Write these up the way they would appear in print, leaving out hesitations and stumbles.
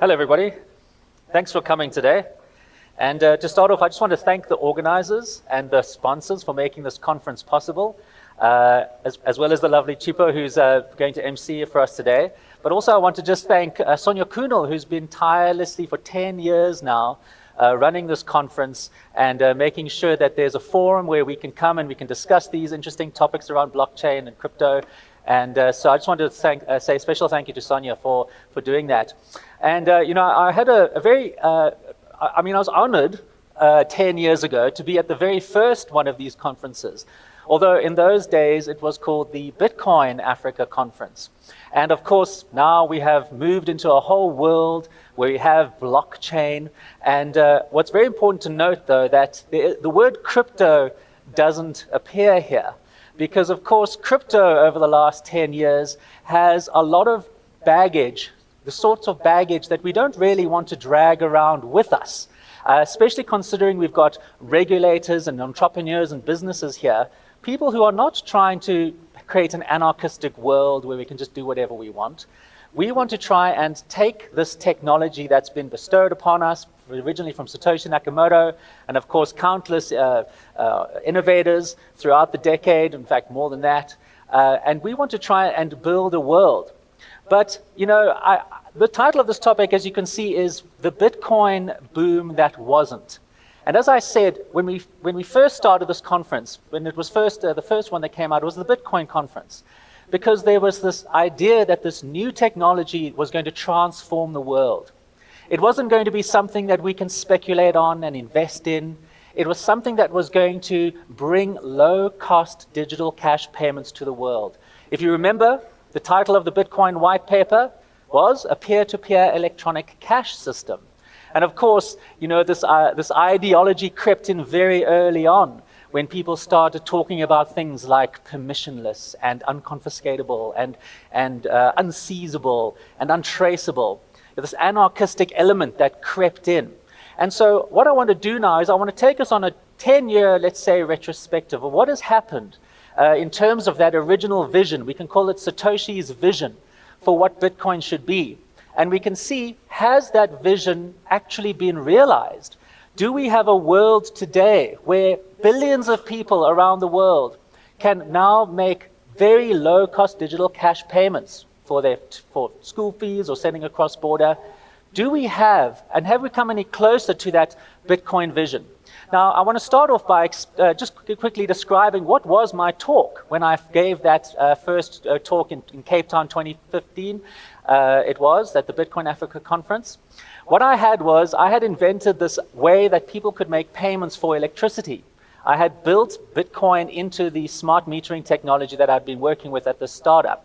Hello, everybody. Thanks for coming today. And to start off, I just want to thank the organizers and the sponsors for making this conference possible, as well as the lovely Chipo, who's going to MC for us today. But also, I want to just thank Sonia Kunal, who's been tirelessly for 10 years now running this conference and making sure that there's a forum where we can come and we can discuss these interesting topics around blockchain and crypto. And so I just wanted to say a special thank you to Sonia for doing that. And, I had I was honored 10 years ago to be at the very first one of these conferences. Although in those days it was called the Bitcoin Africa Conference. And of course, now we have moved into a whole world where we have blockchain. And what's very important to note, though, that the word crypto doesn't appear here. Because, of course, crypto over the last 10 years has a lot of baggage, the sorts of baggage that we don't really want to drag around with us, especially considering we've got regulators and entrepreneurs and businesses here, people who are not trying to create an anarchistic world where we can just do whatever we want. We want to try and take this technology that's been bestowed upon us, originally from Satoshi Nakamoto, and of course countless innovators throughout the decade, in fact more than that, and we want to try and build a world. But, the title of this topic, as you can see, is The Bitcoin Boom That Wasn't. And as I said, when we first started this conference, when it was the first one that came out, it was the Bitcoin conference. Because there was this idea that this new technology was going to transform the world. It wasn't going to be something that we can speculate on and invest in. It was something that was going to bring low-cost digital cash payments to the world. If you remember, the title of the Bitcoin white paper was a peer-to-peer electronic cash system. And of course, this ideology crept in very early on, when people started talking about things like permissionless and unconfiscatable and unseizable and untraceable, this anarchistic element that crept in. And so what I want to do now is I want to take us on a 10-year, let's say, retrospective of what has happened in terms of that original vision. We can call it Satoshi's vision for what Bitcoin should be. And we can see, has that vision actually been realized? Do we have a world today where billions of people around the world can now make very low-cost digital cash payments for school fees or sending across border? Do we have, and have we come any closer to that Bitcoin vision? Now, I want to start off by just quickly describing what was my talk when I gave that first talk in Cape Town 2015. It was at the Bitcoin Africa Conference. What I had invented this way that people could make payments for electricity. I had built Bitcoin into the smart metering technology that I'd been working with at the startup.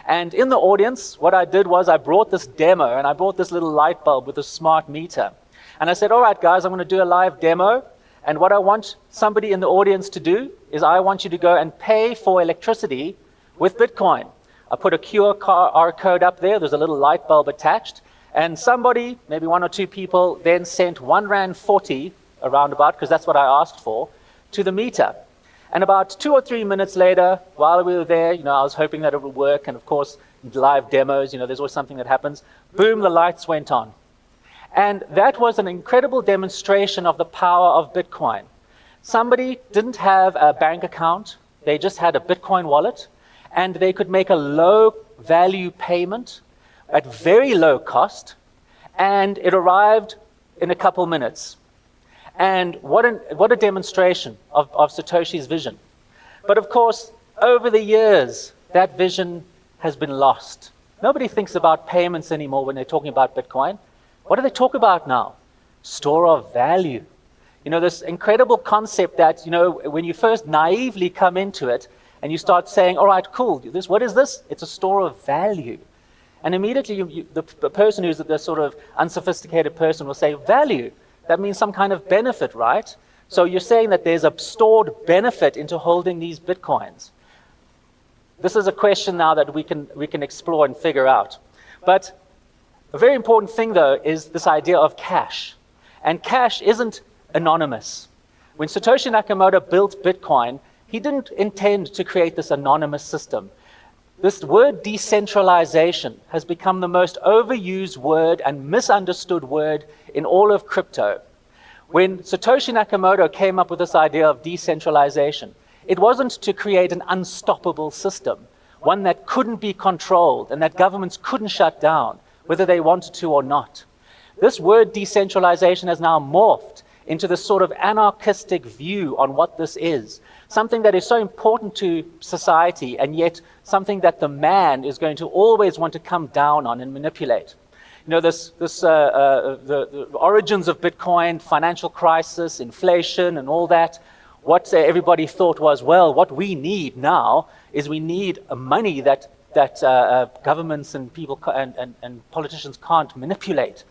And in the audience, what I did was I brought this demo, and I brought this little light bulb with a smart meter. And I said, all right, guys, I'm going to do a live demo. And what I want somebody in the audience to do is I want you to go and pay for electricity with Bitcoin. I put a QR code up there. There's a little light bulb attached. And somebody, maybe one or two people, then sent R1.40, around about, because that's what I asked for, to the meter. And about 2 or 3 minutes later, while we were there, I was hoping that it would work. And of course, live demos, there's always something that happens. Boom, the lights went on. And that was an incredible demonstration of the power of Bitcoin. Somebody didn't have a bank account. They just had a Bitcoin wallet. And they could make a low-value payment at very low cost, and it arrived in a couple minutes. And what a demonstration of Satoshi's vision. But of course, over the years, that vision has been lost. Nobody thinks about payments anymore when they're talking about Bitcoin. What do they talk about now? Store of value. This incredible concept that, when you first naively come into it, and you start saying, all right, cool, what is this? It's a store of value. And immediately the person who's the sort of unsophisticated person will say, value. That means some kind of benefit, right? So you're saying that there's a stored benefit into holding these Bitcoins. This is a question now that we can explore and figure out. But a very important thing, though, is this idea of cash. And cash isn't anonymous. When Satoshi Nakamoto built Bitcoin, he didn't intend to create this anonymous system. this word decentralization has become the most overused word and misunderstood word in all of crypto. When Satoshi Nakamoto came up with this idea of decentralization, it wasn't to create an unstoppable system, one that couldn't be controlled and that governments couldn't shut down, whether they wanted to or not. This word decentralization has now morphed into this sort of anarchistic view on what this is, something that is so important to society and yet something that the man is going to always want to come down on and manipulate. You know, the origins of Bitcoin, financial crisis, inflation, and all that. What everybody thought was, well, what we need now is we need a money that governments and people and politicians can't manipulate.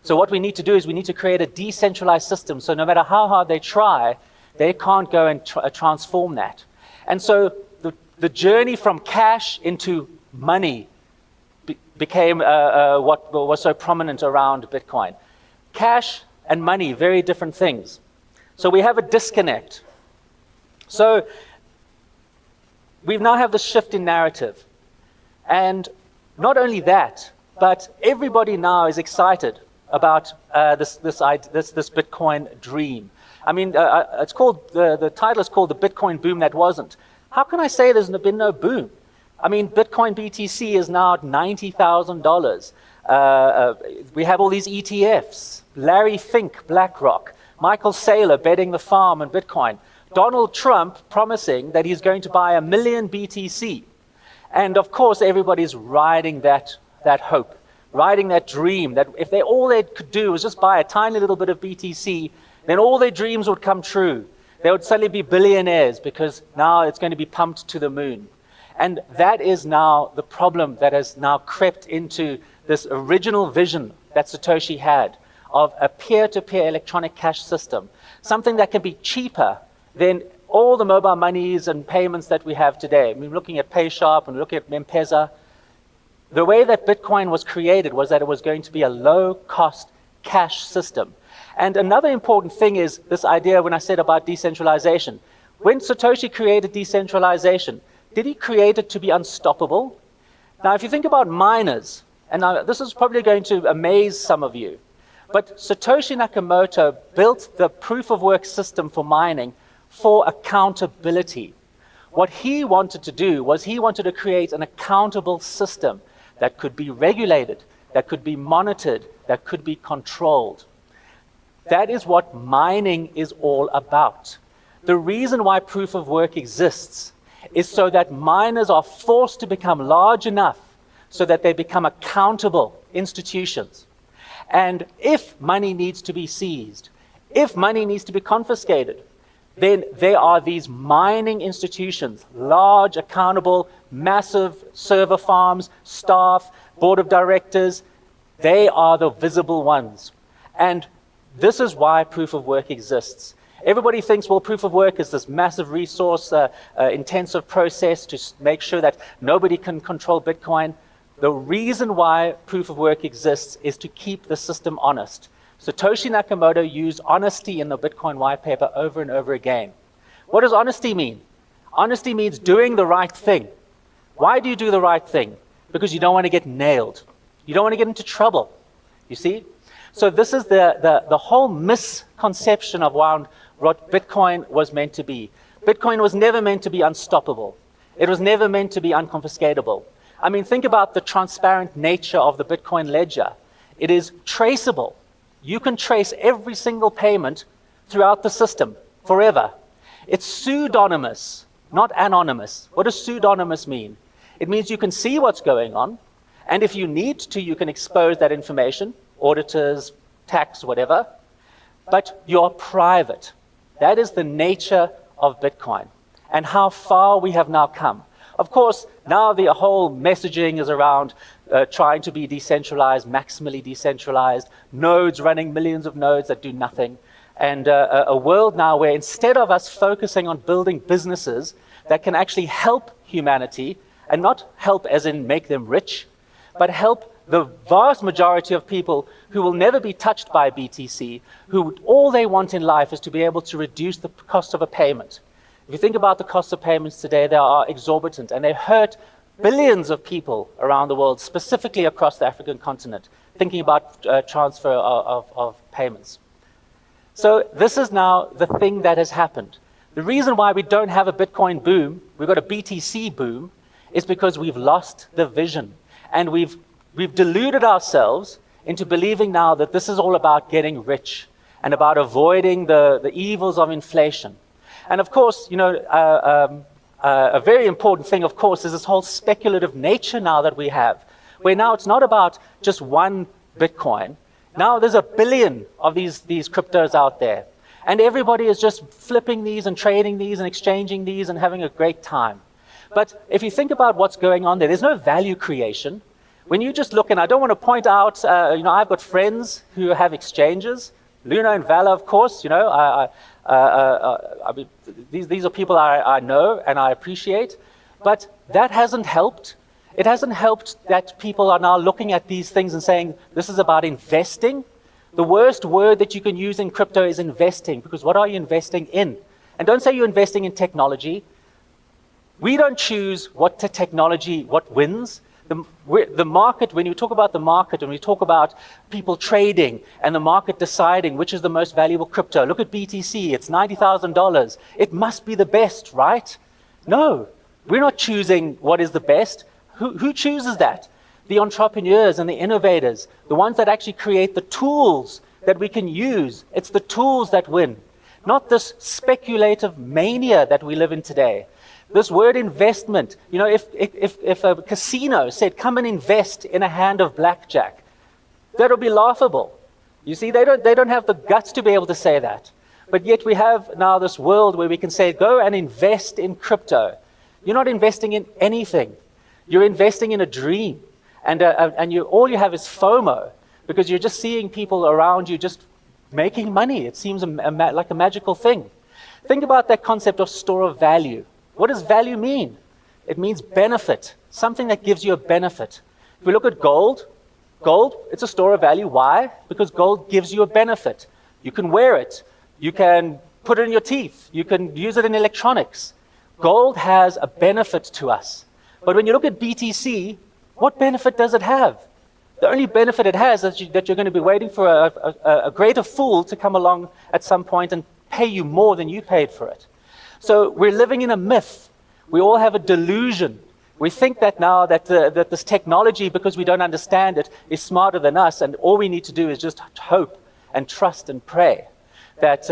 So what we need to do is we need to create a decentralized system. So no matter how hard they try, they can't go and transform that. And so the journey from cash into money became what was so prominent around Bitcoin. Cash and money, very different things. So we have a disconnect. So we now have this shift in narrative. And not only that, but everybody now is excited about this Bitcoin dream. I mean, it's called, the title is called The Bitcoin Boom That Wasn't. How can I say there's been no boom? I mean, Bitcoin BTC is now at $90,000. We have all these ETFs. Larry Fink, BlackRock. Michael Saylor betting the farm on Bitcoin. Donald Trump promising that he's going to buy 1 million BTC. And of course, everybody's riding that hope, riding that dream that if all they could do was just buy a tiny little bit of BTC, then all their dreams would come true. They would suddenly be billionaires because now it's going to be pumped to the moon. And that is now the problem that has now crept into this original vision that Satoshi had of a peer-to-peer electronic cash system, something that can be cheaper than all the mobile monies and payments that we have today. We're looking at PaySharp and looking at M-Pesa. The way that Bitcoin was created was that it was going to be a low-cost cash system. And another important thing is this idea when I said about decentralization. When Satoshi created decentralization, did he create it to be unstoppable? Now, if you think about miners, and now this is probably going to amaze some of you, but Satoshi Nakamoto built the proof-of-work system for mining for accountability. What he wanted to do was he wanted to create an accountable system that could be regulated, that could be monitored, that could be controlled. That is what mining is all about. The reason why proof-of-work exists is so that miners are forced to become large enough so that they become accountable institutions. And if money needs to be seized, if money needs to be confiscated, then there are these mining institutions, large, accountable, massive server farms, staff, board of directors. They are the visible ones. And this is why proof of work exists. Everybody thinks, well, proof of work is this massive resource, intensive process to make sure that nobody can control Bitcoin. The reason why proof of work exists is to keep the system honest. Satoshi Nakamoto used honesty in the Bitcoin white paper over and over again. What does honesty mean? Honesty means doing the right thing. Why do you do the right thing? Because you don't want to get nailed. You don't want to get into trouble. You see? So this is the whole misconception of what Bitcoin was meant to be. Bitcoin was never meant to be unstoppable. It was never meant to be unconfiscatable. I mean, think about the transparent nature of the Bitcoin ledger. It is traceable. You can trace every single payment throughout the system forever. It's pseudonymous, not anonymous. What does pseudonymous mean? It means you can see what's going on, and if you need to, you can expose that information, auditors, tax, whatever, but you're private. That is the nature of Bitcoin and how far we have now come. Of course, now the whole messaging is around trying to be decentralized, maximally decentralized, nodes running millions of nodes that do nothing, and a world now where instead of us focusing on building businesses that can actually help humanity, and not help as in make them rich, but help the vast majority of people who will never be touched by BTC, who all they want in life is to be able to reduce the cost of a payment. If you think about the cost of payments today, they are exorbitant and they hurt billions of people around the world, specifically across the African continent, thinking about transfer of payments. So this is now the thing that has happened. The reason why we don't have a Bitcoin boom, we've got a BTC boom, is because we've lost the vision. And we've deluded ourselves into believing now that this is all about getting rich and about avoiding the evils of inflation. And of course, you know, a very important thing, of course, is this whole speculative nature now that we have, where now it's not about just one Bitcoin. Now there's a billion of these cryptos out there. And everybody is just flipping these and trading these and exchanging these and having a great time. But if you think about what's going on there, there's no value creation. When you just look, and I don't want to point out, you know, I've got friends who have exchanges, Luna and Vala, of course, you know, I mean, these are people I know and I appreciate, but that hasn't helped. It hasn't helped that people are now looking at these things and saying, this is about investing. The worst word that you can use in crypto is investing, because what are you investing in? And don't say you're investing in technology. We don't choose what technology, what wins. The market, when you talk about the market, and we talk about people trading and the market deciding which is the most valuable crypto, look at BTC, it's $90,000. It must be the best, right? No, we're not choosing what is the best. Who chooses that? The entrepreneurs and the innovators, the ones that actually create the tools that we can use. It's the tools that win, not this speculative mania that we live in today. This word investment, you know, if a casino said, come and invest in a hand of blackjack, that would be laughable. You see, they don't have the guts to be able to say that. But yet we have now this world where we can say, go and invest in crypto. You're not investing in anything. You're investing in a dream. And all you have is FOMO, because you're just seeing people around you just making money. It seems like a magical thing. Think about that concept of store of value. What does value mean? It means benefit, something that gives you a benefit. If we look at gold, it's a store of value. Why? Because gold gives you a benefit. You can wear it. You can put it in your teeth. You can use it in electronics. Gold has a benefit to us. But when you look at BTC, what benefit does it have? The only benefit it has is that you're going to be waiting for a greater fool to come along at some point and pay you more than you paid for it. So we're living in a myth. We all have a delusion. We think that now that this technology, because we don't understand it, is smarter than us, and all we need to do is just hope and trust and pray that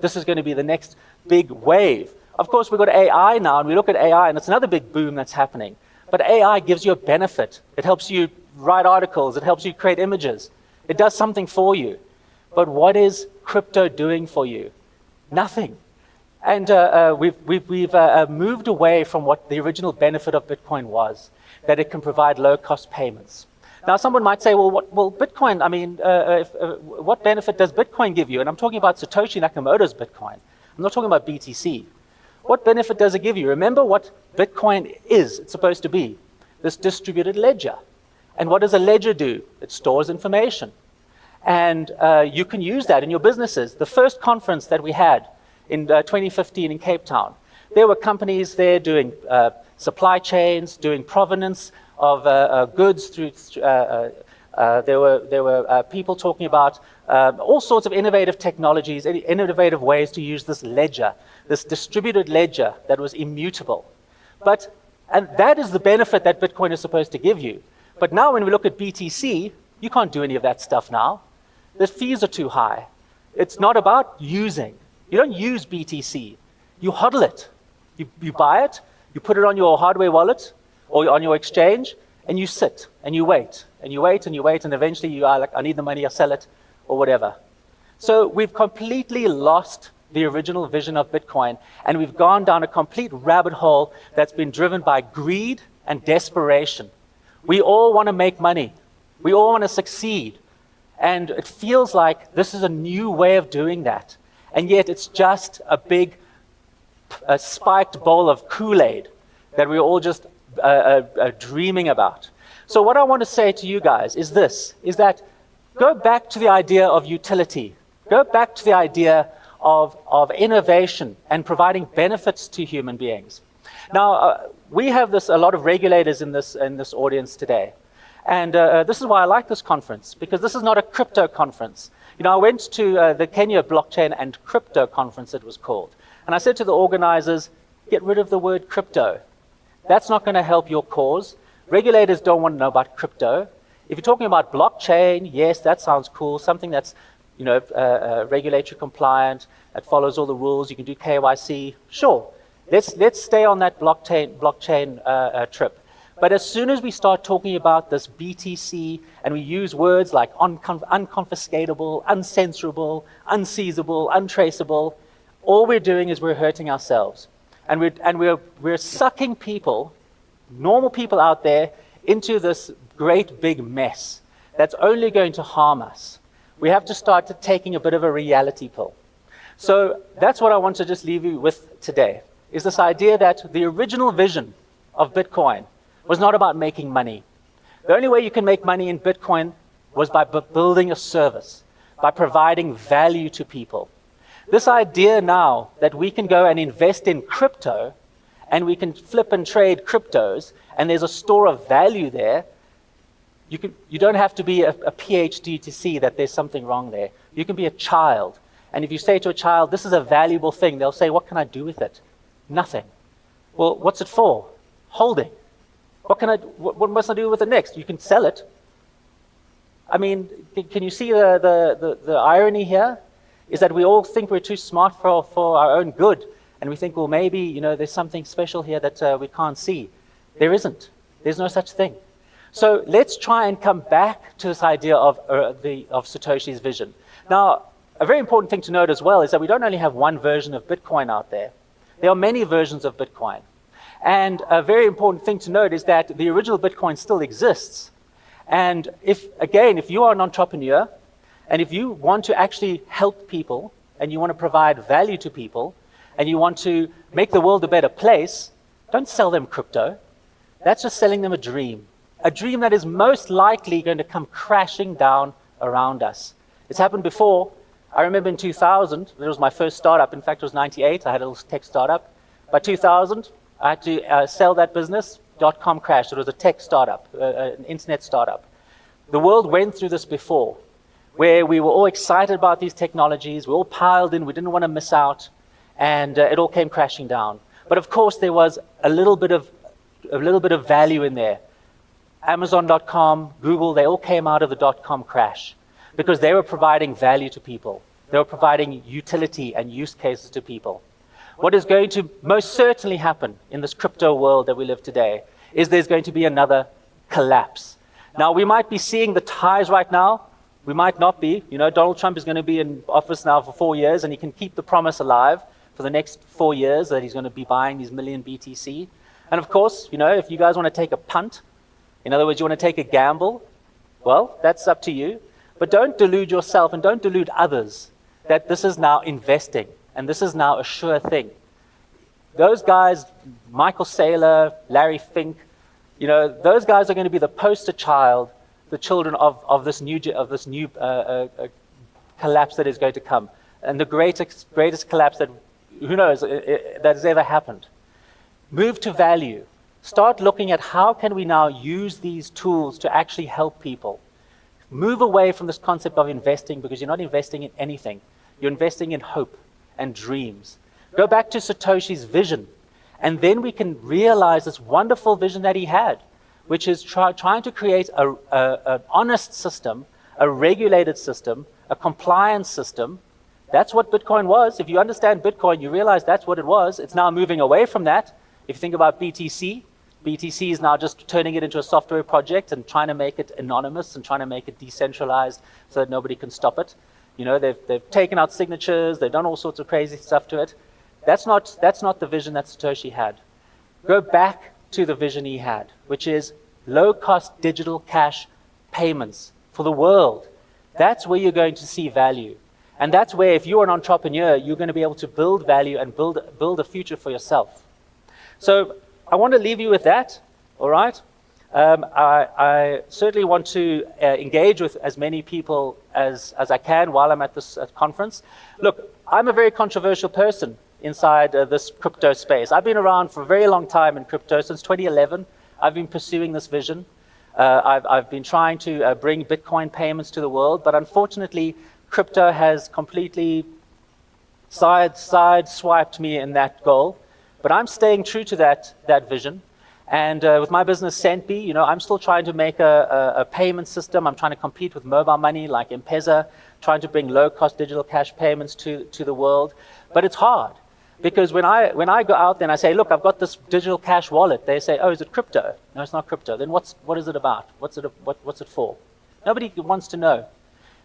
this is going to be the next big wave. Of course, we've got AI now, and we look at AI, and it's another big boom that's happening. But AI gives you a benefit. It helps you write articles. It helps you create images. It does something for you. But what is crypto doing for you? Nothing. And we've moved away from what the original benefit of Bitcoin was, that it can provide low-cost payments. Now, someone might say, well, Bitcoin, I mean, what benefit does Bitcoin give you? And I'm talking about Satoshi Nakamoto's Bitcoin. I'm not talking about BTC. What benefit does it give you? Remember what Bitcoin is. It's supposed to be this distributed ledger. And what does a ledger do? It stores information. And you can use that in your businesses. The first conference that we had in 2015 in Cape Town, there were companies there doing supply chains, doing provenance of goods through. There were people talking about all sorts of innovative technologies, innovative ways to use this ledger, this distributed ledger that was immutable. And that is the benefit that Bitcoin is supposed to give you. But now when we look at BTC, you can't do any of that stuff now. The fees are too high. It's not about using. You don't use BTC. You hodl it. You buy it, you put it on your hardware wallet or on your exchange, and you sit and you wait and you wait and you wait, and eventually you are like, I need the money, I'll sell it or whatever. So we've completely lost the original vision of Bitcoin, and we've gone down a complete rabbit hole that's been driven by greed and desperation. We all want to make money. We all want to succeed. And it feels like this is a new way of doing that. And yet it's just a big spiked bowl of Kool-Aid that we're all just dreaming about. So what I want to say to you guys is this, is that go back to the idea of utility. Go back to the idea of innovation and providing benefits to human beings. Now, we have a lot of regulators in this audience today. And this is why I like this conference, because this is not a crypto conference. I went to the Kenya Blockchain and Crypto Conference, it was called. And I said to the organizers, get rid of the word crypto. That's not going to help your cause. Regulators don't want to know about crypto. If you're talking about blockchain, yes, that sounds cool. Something that's regulatory compliant, that follows all the rules. You can do KYC. Sure, let's stay on that blockchain trip. But as soon as we start talking about this BTC and we use words like unconfiscatable, uncensorable, unseizable, untraceable, all we're doing is we're hurting ourselves. And we're sucking people, normal people out there, into this great big mess that's only going to harm us. We have to start taking a bit of a reality pill. So that's what I want to just leave you with today, is this idea that the original vision of Bitcoin was not about making money. The only way you can make money in Bitcoin was by building a service, by providing value to people. This idea now that we can go and invest in crypto and we can flip and trade cryptos and there's a store of value there, you don't have to be a PhD to see that there's something wrong there. You can be a child. And if you say to a child, this is a valuable thing, they'll say, what can I do with it? Nothing. Well, what's it for? Holding. What must I do with it next? You can sell it. I mean, can you see the irony here? Is that we all think we're too smart for our own good. And we think, well, maybe, there's something special here that we can't see. There isn't. There's no such thing. So let's try and come back to this idea of Satoshi's vision. Now, a very important thing to note as well is that we don't only have one version of Bitcoin out there. There are many versions of Bitcoin. And a very important thing to note is that the original Bitcoin still exists. And if you are an entrepreneur, and if you want to actually help people, and you want to provide value to people, and you want to make the world a better place, don't sell them crypto. That's just selling them a dream that is most likely going to come crashing down around us. It's happened before. I remember in 2000, it was my first startup. In fact, it was 98. I had a little tech startup. By 2000, I had to sell that business. .com crashed. It was a tech startup, an internet startup. The world went through this before, where we were all excited about these technologies. We all piled in. We didn't want to miss out. And it all came crashing down. But of course, there was a little bit of value in there. Amazon.com, Google, they all came out of the .com crash because they were providing value to people. They were providing utility and use cases to people. What is going to most certainly happen in this crypto world that we live today is there's going to be another collapse. Now, we might be seeing the ties right now. We might not be. Donald Trump is going to be in office now for 4 years, and he can keep the promise alive for the next 4 years that he's going to be buying these million BTC. And of course, if you guys want to take a punt, in other words, you want to take a gamble, well, that's up to you. But don't delude yourself and don't delude others that this is now investing and this is now a sure thing. Those guys, Michael Saylor, Larry Fink, those guys are going to be the poster child, the children of this new collapse that is going to come, and the greatest collapse that who knows that has ever happened. Move to value. Start looking at how can we now use these tools to actually help people. Move away from this concept of investing, because you're not investing in anything. You're investing in hope and dreams. Go back to Satoshi's vision, and then we can realize this wonderful vision that he had, which is trying to create an honest system, a regulated system, a compliance system. That's what Bitcoin was. If you understand Bitcoin, you realize that's what it was. It's now moving away from that. If you think about BTC is now just turning it into a software project and trying to make it anonymous and trying to make it decentralized so that nobody can stop it. They've taken out signatures, they've done all sorts of crazy stuff to it. That's not the vision that Satoshi had. Go back to the vision he had, which is low-cost digital cash payments for the world. That's where you're going to see value. And that's where, if you're an entrepreneur, you're going to be able to build value and build a future for yourself. So I want to leave you with that, all right? I certainly want to engage with as many people as I can while I'm at this conference. Look, I'm a very controversial person. inside this crypto space. I've been around for a very long time in crypto. Since 2011, I've been pursuing this vision. I've been trying to bring Bitcoin payments to the world, but unfortunately, crypto has completely sideswiped me in that goal. But I'm staying true to that vision. And with my business, Centbee, I'm still trying to make a payment system. I'm trying to compete with mobile money like M-Pesa, trying to bring low-cost digital cash payments to the world. But it's hard. Because when I go out there and I say, look, I've got this digital cash wallet, they say, oh, is it crypto? No, it's not crypto. Then what is it about? What's it for? Nobody wants to know.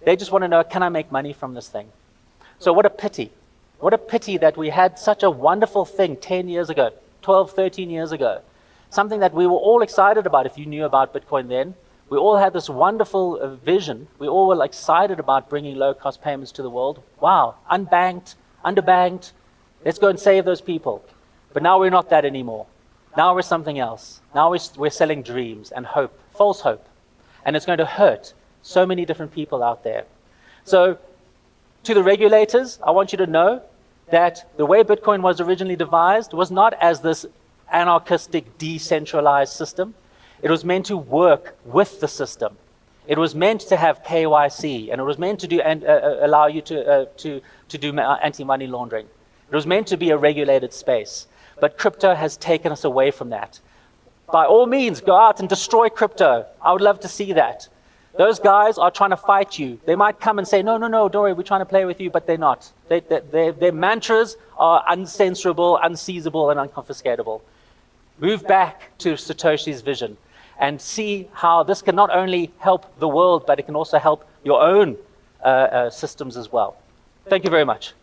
They just want to know, can I make money from this thing? So what a pity. What a pity that we had such a wonderful thing 10 years ago, 12, 13 years ago. Something that we were all excited about if you knew about Bitcoin then. We all had this wonderful vision. We all were excited about bringing low-cost payments to the world. Wow, unbanked, underbanked. Let's go and save those people. But now we're not that anymore. Now we're something else. Now we're selling dreams and hope, false hope. And it's going to hurt so many different people out there. So to the regulators, I want you to know that the way Bitcoin was originally devised was not as this anarchistic, decentralized system. It was meant to work with the system. It was meant to have KYC, and it was meant to do and allow you to do anti-money laundering. It was meant to be a regulated space, but crypto has taken us away from that. By all means, go out and destroy crypto. I would love to see that. Those guys are trying to fight you. They might come and say, no, don't worry, we're trying to play with you, but they're not. Their mantras are uncensorable, unseizable, and unconfiscatable. Move back to Satoshi's vision and see how this can not only help the world, but it can also help your own systems as well. Thank you very much.